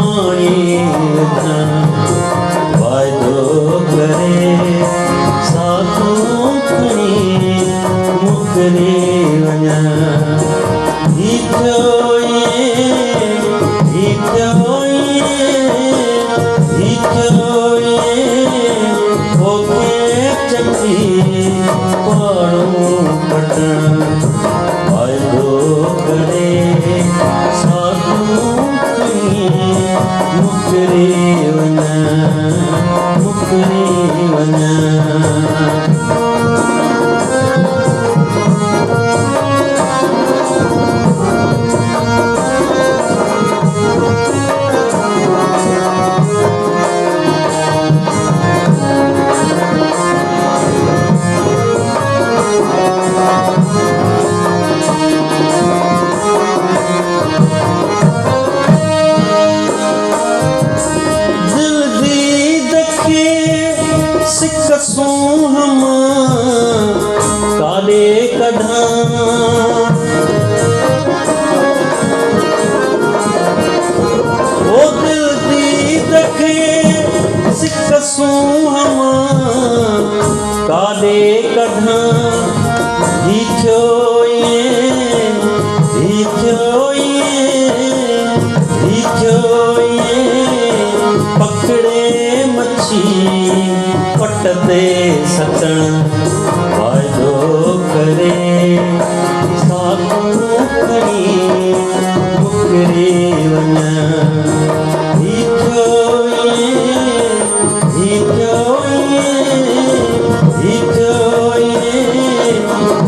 पाणी वायदो करे साथों खणी मुकरे वञा ही थियो होके चकी पाणो पटण वायदो करे साथों खणी मुकरे वञा सिकसूं हम काले कढां ओ दिल दी दखे सिकसूं हम काले कढां ही थियो पकड़े मच्छी पटते सतण वायदो करे साथों खणी मुकरे वञा ही थियो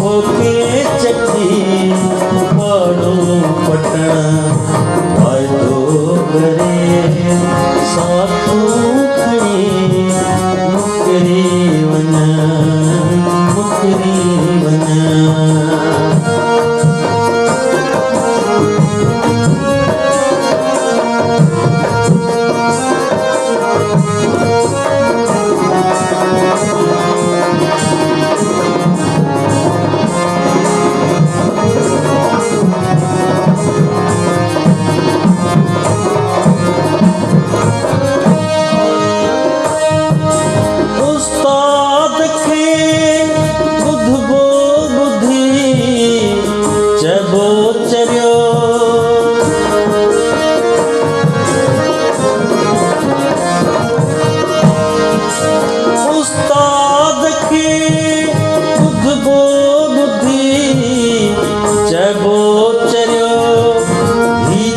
होके चकी पाणो पटण वायदो करे साथों खणी मुकरे वञा उस्ताद खे ॿुधबो ॿुधी चइबो चरियो उस्ताद खे ॿुधबो ॿुधी चइबो चरियो ही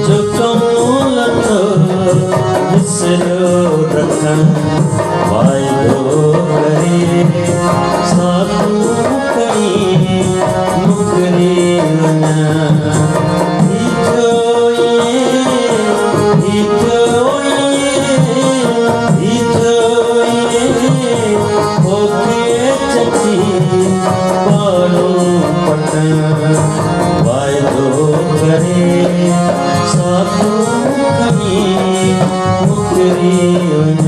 जो कमूल थो विसरो रखण वायदो करे साथों खणी मुकरे वञा ही थियो होके चकी पाणो पटण वायदो करे साथों खणी मुकरे वञा